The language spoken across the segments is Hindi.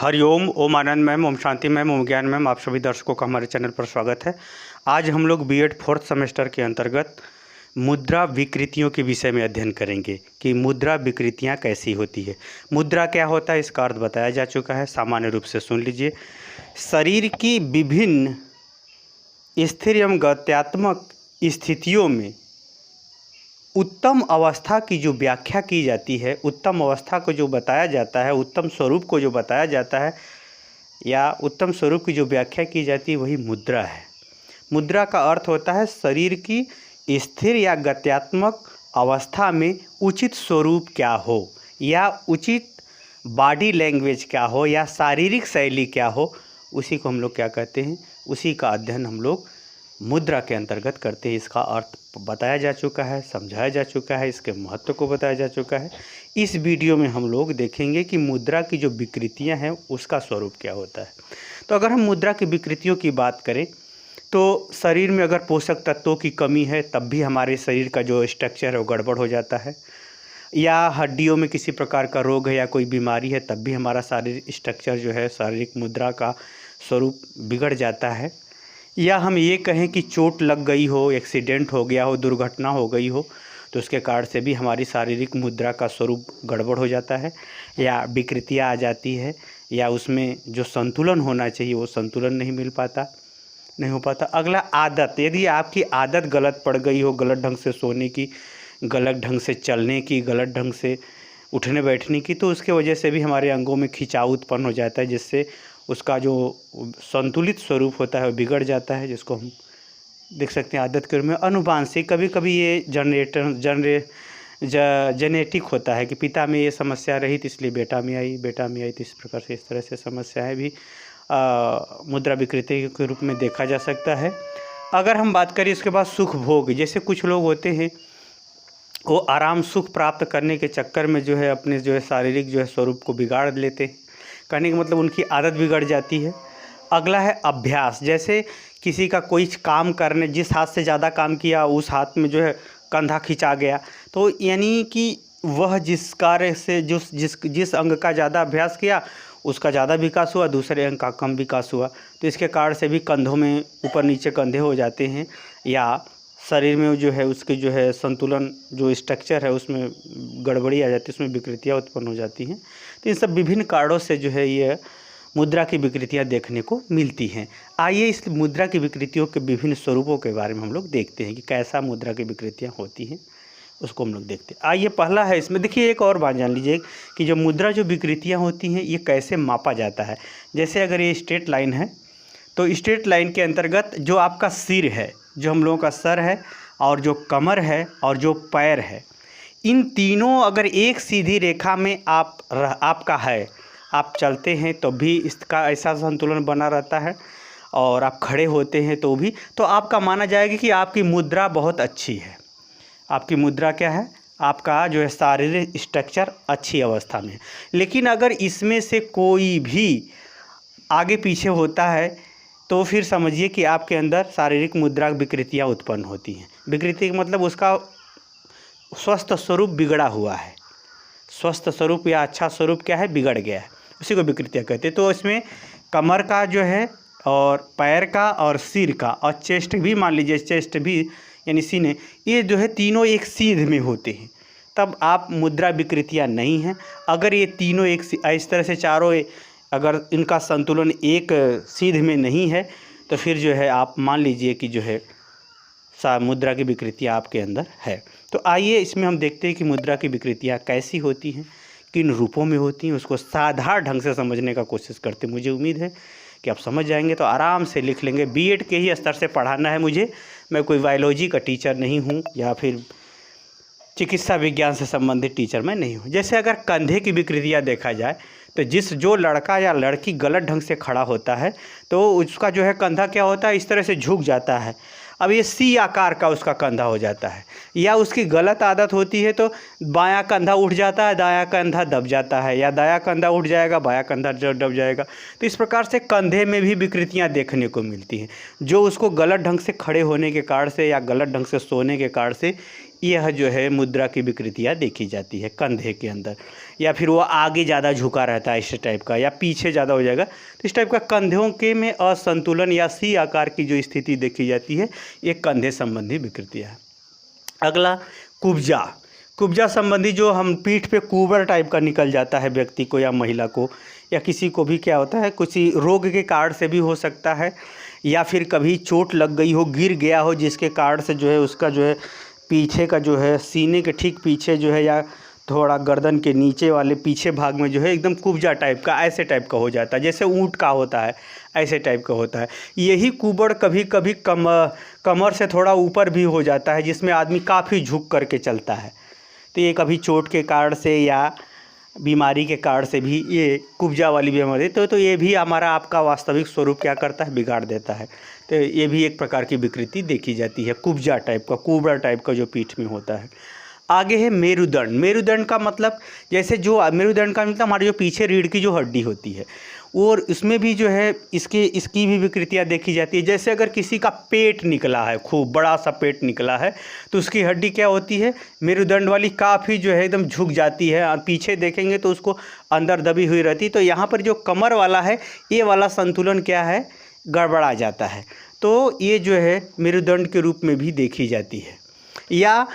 हरिओम, ओम आनंद मैम, ओम शांति मैम, ओम ज्ञान मैम, आप सभी दर्शकों का हमारे चैनल पर स्वागत है। आज हम लोग बीएड फोर्थ सेमेस्टर के अंतर्गत मुद्रा विकृतियों के विषय में अध्ययन करेंगे कि मुद्रा विकृतियाँ कैसी होती है। मुद्रा क्या होता है, इसका अर्थ बताया जा चुका है, सामान्य रूप से सुन लीजिए। शरीर की विभिन्न स्थिर एवं गत्यात्मक स्थितियों में उत्तम अवस्था की जो व्याख्या की जाती है, उत्तम अवस्था को जो बताया जाता है, उत्तम स्वरूप को जो बताया जाता है या उत्तम स्वरूप की जो व्याख्या की जाती है, वही मुद्रा है। मुद्रा का अर्थ होता है शरीर की स्थिर या गत्यात्मक अवस्था में उचित स्वरूप क्या हो या उचित बॉडी लैंग्वेज क्या हो या शारीरिक शैली क्या हो, उसी को हम लोग क्या कहते हैं, उसी का अध्ययन हम लोग मुद्रा के अंतर्गत करते हैं। इसका अर्थ बताया जा चुका है, समझाया जा चुका है, इसके महत्व को बताया जा चुका है। इस वीडियो में हम लोग देखेंगे कि मुद्रा की जो विकृतियां हैं उसका स्वरूप क्या होता है। तो अगर हम मुद्रा की विकृतियों की बात करें तो शरीर में अगर पोषक तत्वों की कमी है तब भी हमारे शरीर का जो स्ट्रक्चर है वो गड़बड़ हो जाता है, या हड्डियों में किसी प्रकार का रोग है या कोई बीमारी है तब भी हमारा शारीरिक स्ट्रक्चर जो है, शारीरिक मुद्रा का स्वरूप बिगड़ जाता है, या हम ये कहें कि चोट लग गई हो, एक्सीडेंट हो गया हो, दुर्घटना हो गई हो, तो उसके कारण से भी हमारी शारीरिक मुद्रा का स्वरूप गड़बड़ हो जाता है या विकृतियाँ आ जाती है, या उसमें जो संतुलन होना चाहिए वो संतुलन नहीं हो पाता। अगला आदत, यदि आपकी आदत गलत पड़ गई हो, गलत ढंग से सोने की, गलत ढंग से चलने की, गलत ढंग से उठने बैठने की, तो उसके वजह से भी हमारे अंगों में खिंचाव उत्पन्न हो जाता है, जिससे उसका जो संतुलित स्वरूप होता है वो बिगड़ जाता है, जिसको हम देख सकते हैं आदत के रूप में। अनुवांशिक, कभी कभी ये जेनेटिक होता है कि पिता में ये समस्या रही तो इसलिए बेटा में आई, तो इस प्रकार से इस तरह से समस्याएं भी मुद्रा विकृति के रूप में देखा जा सकता है। अगर हम बात करें इसके बाद सुख भोग, जैसे कुछ लोग होते हैं वो आराम सुख प्राप्त करने के चक्कर में जो है अपने जो है शारीरिक जो है स्वरूप को बिगाड़ लेते हैं। कहने का मतलब उनकी आदत बिगड़ जाती है। अगला है अभ्यास, जैसे किसी का कोई काम करने, जिस हाथ से ज़्यादा काम किया उस हाथ में जो है कंधा खिंचा गया, तो यानी कि वह जिस कार्य से जिस अंग का ज़्यादा अभ्यास किया उसका ज़्यादा विकास हुआ, दूसरे अंग का कम विकास हुआ, तो इसके कारण से भी कंधों में ऊपर नीचे कंधे हो जाते हैं, या शरीर में जो है उसके जो है संतुलन जो स्ट्रक्चर है उसमें गड़बड़ी आ जाती है, उसमें विकृतियाँ उत्पन्न हो जाती हैं। तो इन सब विभिन्न कारणों से जो है ये मुद्रा की विकृतियाँ देखने को मिलती हैं। आइए इस मुद्रा की विकृतियों के विभिन्न स्वरूपों के बारे में हम लोग देखते हैं कि कैसा मुद्रा की विकृतियाँ होती हैं, उसको हम लोग देखते हैं। आइए पहला है, इसमें देखिए एक और बात जान लीजिए कि जो मुद्रा जो विकृतियाँ होती हैं ये कैसे मापा जाता है। जैसे अगर ये स्ट्रेट लाइन है तो स्ट्रेट लाइन के अंतर्गत जो आपका सिर है, जो हम लोगों का सर है, और जो कमर है और जो पैर है, इन तीनों अगर एक सीधी रेखा में आपका है, आप चलते हैं तो भी इसका ऐसा संतुलन बना रहता है, और आप खड़े होते हैं तो भी, तो आपका माना जाएगा कि आपकी मुद्रा बहुत अच्छी है। आपकी मुद्रा क्या है, आपका जो है शारीरिक स्ट्रक्चर अच्छी अवस्था में है। लेकिन अगर इसमें से कोई भी आगे पीछे होता है तो फिर समझिए कि आपके अंदर शारीरिक मुद्रा विकृतियाँ उत्पन्न होती हैं। विकृति का मतलब उसका स्वस्थ स्वरूप बिगड़ा हुआ है, स्वस्थ स्वरूप या अच्छा स्वरूप क्या है, बिगड़ गया है, उसी को विकृतियाँ कहते हैं। तो इसमें कमर का जो है और पैर का और सिर का और चेस्ट भी, मान लीजिए चेस्ट भी यानी सीने, ये जो है तीनों एक सीध में होते हैं, तब आप मुद्रा विकृतियाँ नहीं हैं। अगर ये तीनों एक इस तरह से चारों अगर इनका संतुलन एक सीध में नहीं है तो फिर जो है आप मान लीजिए कि जो है मुद्रा की विकृतियाँ आपके अंदर है। तो आइए इसमें हम देखते हैं कि मुद्रा की विकृतियाँ कैसी होती हैं, किन रूपों में होती हैं, उसको साधारण ढंग से समझने का कोशिश करते हैं। मुझे उम्मीद है कि आप समझ जाएंगे, तो आराम से लिख लेंगे। बीएड के ही स्तर से पढ़ाना है मुझे, मैं कोई बायोलॉजी का टीचर नहीं हूँ या फिर चिकित्सा विज्ञान से संबंधित टीचर मैं नहीं हूँ। जैसे अगर कंधे की विकृतियाँ देखा जाए तो जो लड़का या लड़की गलत ढंग से खड़ा होता है तो उसका जो है कंधा क्या होता है, इस तरह से झुक जाता है। अब ये सी आकार का उसका कंधा हो जाता है, या उसकी गलत आदत होती है तो बायां कंधा उठ जाता है, दायां कंधा दब जाता है, या दायां कंधा उठ जाएगा, बायां कंधा दब जाएगा। तो इस प्रकार से कंधे में भी विकृतियां देखने को मिलती हैं, जो उसको गलत ढंग से खड़े होने के कारण से या गलत ढंग से सोने के कारण से यह जो है मुद्रा की विकृतियाँ देखी जाती है कंधे के अंदर, या फिर वो आगे ज़्यादा झुका रहता है इस टाइप का, या पीछे ज़्यादा हो जाएगा, तो इस टाइप का कंधों के में असंतुलन या सी आकार की जो स्थिति देखी जाती है, ये कंधे संबंधी विकृतियाँ है। अगला कुब्जा। कुब्जा संबंधी जो हम पीठ पे कुबर टाइप का निकल जाता है व्यक्ति को या महिला को या किसी को भी, क्या होता है कुछ रोग के कारण से भी हो सकता है, या फिर कभी चोट लग गई हो, गिर गया हो, जिसके कारण से जो है उसका जो है पीछे का जो है सीने के ठीक पीछे जो है या थोड़ा गर्दन के नीचे वाले पीछे भाग में जो है एकदम कुब्जा टाइप का, ऐसे टाइप का हो जाता है, जैसे ऊँट का होता है ऐसे टाइप का होता है। यही कुबड़ कभी कभी कमर से थोड़ा ऊपर भी हो जाता है, जिसमें आदमी काफ़ी झुक करके चलता है। तो ये कभी चोट के कारण से या बीमारी के कारण से भी ये कुब्जा वाली बीमारी, तो ये भी हमारा आपका वास्तविक स्वरूप क्या करता है, बिगाड़ देता है। तो ये भी एक प्रकार की विकृति देखी जाती है, कुब्जा टाइप का, कुबड़ा टाइप का जो पीठ में होता है। आगे है मेरुदंड। मेरुदंड का मतलब जैसे जो मेरुदंड का मतलब हमारे जो पीछे रीढ़ की जो हड्डी होती है, और इसमें भी जो है इसकी भी विकृतियाँ देखी जाती है। जैसे अगर किसी का पेट निकला है, खूब बड़ा सा पेट निकला है, तो उसकी हड्डी क्या होती है, मेरुदंड वाली काफ़ी जो है एकदम झुक जाती है, और पीछे देखेंगे तो उसको अंदर दबी हुई रहती है। तो यहाँ पर जो कमर वाला है, ये वाला संतुलन क्या है, गड़बड़ा जाता है। तो ये जो है मेरुदंड के रूप में भी देखी जाती है। या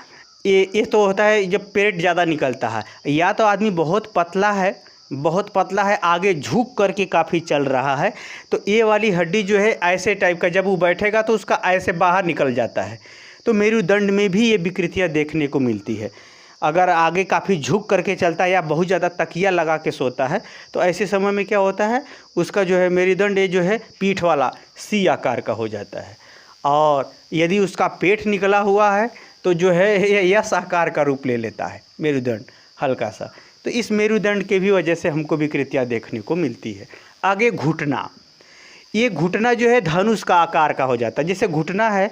ये तो होता है जब पेट ज़्यादा निकलता है, या तो आदमी बहुत पतला है, आगे झुक करके काफ़ी चल रहा है, तो ये वाली हड्डी जो है ऐसे टाइप का, जब वो बैठेगा तो उसका ऐसे बाहर निकल जाता है। तो मेरुदंड में भी ये विकृतियाँ देखने को मिलती है। अगर आगे काफ़ी झुक करके चलता है या बहुत ज़्यादा तकिया लगा के सोता है, तो ऐसे समय में क्या होता है, उसका जो है मेरुदंड ये जो है पीठ वाला सी आकार का हो जाता है। और यदि उसका पेट निकला हुआ है तो जो है यस आकार का रूप ले लेता है मेरुदंड हल्का सा। तो इस मेरुदंड के भी वजह से हमको विकृतियाँ देखने को मिलती है। आगे घुटना। ये घुटना जो है धनुष का आकार का हो जाता है। जैसे घुटना है,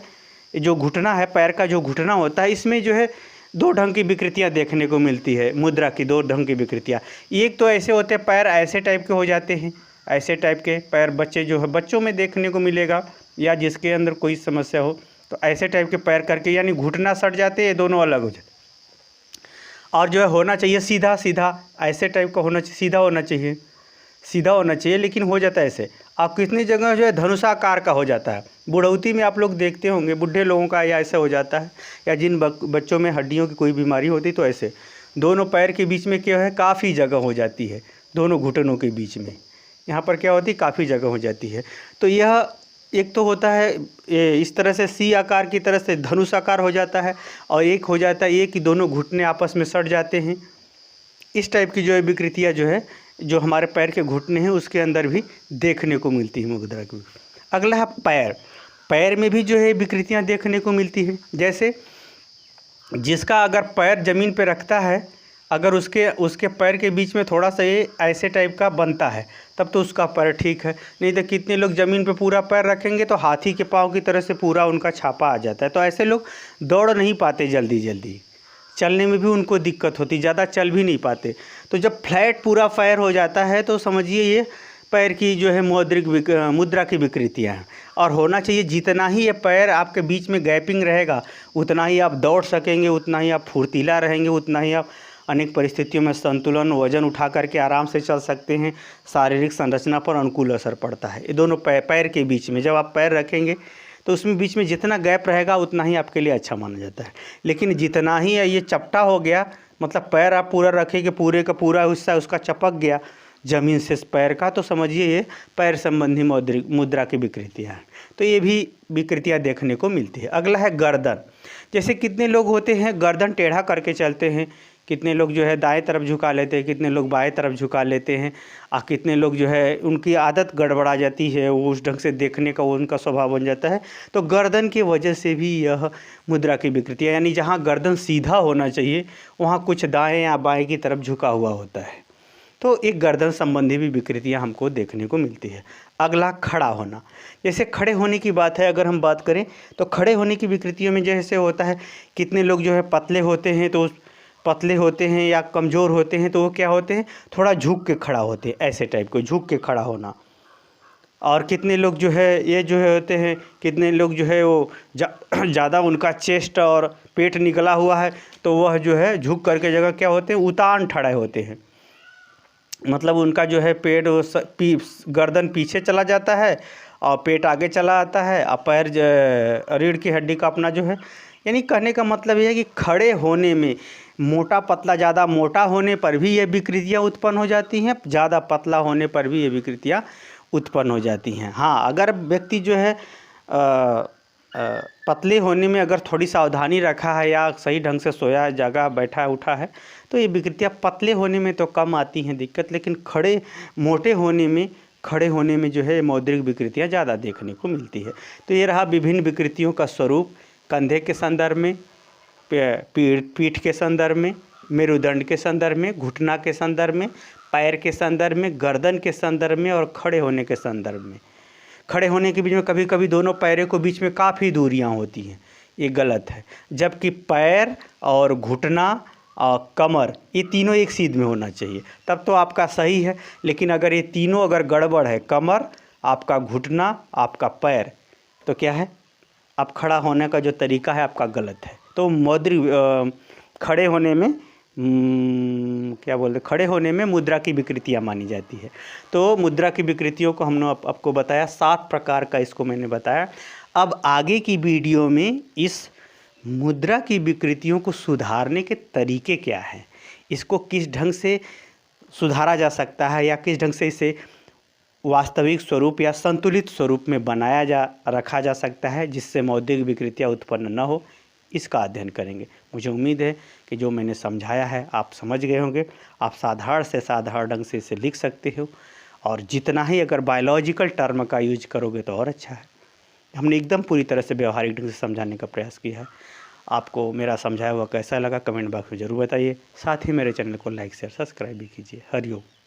जो घुटना है पैर का जो घुटना होता है, इसमें जो है दो ढंग की विकृतियाँ देखने को मिलती है, मुद्रा की दो ढंग की विकृतियाँ। एक तो ऐसे होते हैं पैर ऐसे टाइप के हो जाते हैं, ऐसे टाइप के पैर बच्चे जो है बच्चों में देखने को मिलेगा, या जिसके अंदर कोई समस्या हो तो ऐसे टाइप के पैर करके, यानी घुटना सट जाते हैं, ये दोनों अलग हो जाते। और जो है होना चाहिए सीधा सीधा, ऐसे टाइप का होना चाहिए, सीधा होना चाहिए, लेकिन हो जाता है ऐसे। आप कितनी जगह जो है धनुषाकार का हो जाता है। बुढ़ौती में आप लोग देखते होंगे बूढ़े लोगों का या ऐसा हो जाता है, या जिन बच्चों में हड्डियों की कोई बीमारी होती तो ऐसे दोनों पैर के बीच में क्या है, काफ़ी जगह हो जाती है, दोनों घुटनों के बीच में यहाँ पर क्या होती है, काफ़ी जगह हो जाती है। तो यह एक तो होता है इस तरह से सी आकार की तरह से धनुष आकार हो जाता है, और एक हो जाता है ये कि दोनों घुटने आपस में सट जाते हैं। इस टाइप की जो है विकृतियाँ जो है, जो हमारे पैर के घुटने हैं उसके अंदर भी देखने को मिलती है मुद्रा की। अगला है पैर। पैर में भी जो है विकृतियाँ देखने को मिलती हैं। जैसे जिसका अगर पैर ज़मीन पे रखता है, अगर उसके पैर के बीच में थोड़ा सा ये ऐसे टाइप का बनता है, तब तो उसका पैर ठीक है। नहीं तो कितने लोग ज़मीन पे पूरा पैर रखेंगे तो हाथी के पाँव की तरह से पूरा उनका छापा आ जाता है। तो ऐसे लोग दौड़ नहीं पाते, जल्दी चलने में भी उनको दिक्कत होती, ज़्यादा चल भी नहीं पाते। तो जब फ्लैट पूरा पैर हो जाता है तो समझिए ये पैर की जो है मुद्रा की विकृतियाँ हैं। और होना चाहिए जितना ही ये पैर आपके बीच में गैपिंग रहेगा, उतना ही आप दौड़ सकेंगे, उतना ही आप फुर्तीला रहेंगे, उतना ही आप अनेक परिस्थितियों में संतुलन, वजन उठा करके आराम से चल सकते हैं। शारीरिक संरचना पर अनुकूल असर पड़ता है। ये दोनों पैर के बीच में जब आप पैर रखेंगे तो उसमें बीच में जितना गैप रहेगा उतना ही आपके लिए अच्छा माना जाता है। लेकिन जितना ही ये चपटा हो गया, मतलब पैर आप पूरा रखेंगे, पूरे का पूरा हिस्सा उसका चपक गया ज़मीन से पैर का, तो समझिए ये पैर संबंधी मुद्रा की विकृतियाँ हैं। तो ये भी विकृतियाँ देखने को मिलती है। अगला है गर्दन। जैसे कितने लोग होते हैं गर्दन टेढ़ा करके चलते हैं, कितने लोग जो है दाएं तरफ झुका लेते हैं, कितने लोग बाएं तरफ झुका लेते हैं, और कितने लोग जो है उनकी आदत गड़बड़ा जाती है, वो उस ढंग से देखने का वो उनका स्वभाव बन जाता है। तो गर्दन की वजह से भी यह मुद्रा की विकृति है, यानी जहाँ गर्दन सीधा होना चाहिए वहाँ कुछ दाएं या बाएं की तरफ झुका हुआ होता है। तो एक गर्दन संबंधी भी विकृतियाँ हमको देखने को मिलती है। अगला खड़ा होना। जैसे खड़े होने की बात है, अगर हम बात करें तो खड़े होने की विकृतियों में जैसे होता है, कितने लोग जो है पतले होते हैं तो पतले होते हैं या कमज़ोर होते हैं तो वो क्या होते हैं, थोड़ा झुक के खड़ा होते हैं, ऐसे टाइप को झुक के खड़ा होना। और कितने लोग जो है ये जो है होते हैं, कितने लोग जो है वो ज़्यादा उनका चेस्ट और पेट निकला हुआ है तो वह जो है झुक करके जगह क्या होते हैं, उतान खड़े होते हैं। मतलब उनका जो है पेट गर्दन पीछे चला जाता है और पेट आगे चला आता है और पैर रीढ़ की हड्डी का अपना जो है, यानी कहने का मतलब ये है कि खड़े होने में मोटा पतला, ज़्यादा मोटा होने पर भी ये विकृतियाँ उत्पन्न हो जाती हैं, ज़्यादा पतला होने पर भी ये विकृतियाँ उत्पन्न हो जाती हैं। हाँ, अगर व्यक्ति जो है पतले होने में अगर थोड़ी सावधानी रखा है या सही ढंग से सोया, जगह, बैठा उठा है तो ये विकृतियाँ पतले होने में तो कम आती हैं दिक्कत, लेकिन मोटे होने में जो है मौद्रिक विकृतियाँ ज़्यादा देखने को मिलती है। तो ये रहा विभिन्न विकृतियों का स्वरूप, कंधे के संदर्भ में, पीठ के संदर्भ में, मेरुदंड के संदर्भ में, घुटना के संदर्भ में, पैर के संदर्भ में, गर्दन के संदर्भ में और खड़े होने के संदर्भ में। खड़े होने के बीच में कभी कभी दोनों पैरों के बीच में काफ़ी दूरियां होती हैं, ये गलत है। जबकि पैर और घुटना और कमर ये तीनों एक सीध में होना चाहिए, तब तो आपका सही है। लेकिन अगर ये तीनों अगर गड़बड़ है, कमर, आपका घुटना, आपका पैर, तो क्या है, आप खड़ा होने का जो तरीका है आपका गलत है। तो खड़े होने में खड़े होने में मुद्रा की विकृतियाँ मानी जाती है। तो मुद्रा की विकृतियों को हमने आपको बताया, 7 प्रकार का इसको मैंने बताया। अब आगे की वीडियो में इस मुद्रा की विकृतियों को सुधारने के तरीके क्या हैं, इसको किस ढंग से सुधारा जा सकता है या किस ढंग से इसे वास्तविक स्वरूप या संतुलित स्वरूप में रखा जा सकता है जिससे मौद्रिक विकृतियाँ उत्पन्न न हो, इसका अध्ययन करेंगे। मुझे उम्मीद है कि जो मैंने समझाया है आप समझ गए होंगे। आप साधारण से साधारण ढंग से इसे लिख सकते हो, और जितना ही अगर बायोलॉजिकल टर्म का यूज करोगे तो और अच्छा है। हमने एकदम पूरी तरह से व्यवहारिक ढंग से समझाने का प्रयास किया है। आपको मेरा समझाया हुआ कैसा लगा कमेंट बॉक्स में ज़रूर बताइए। साथ ही मेरे चैनल को लाइक शेयर सब्सक्राइब भी कीजिए। हरिओम।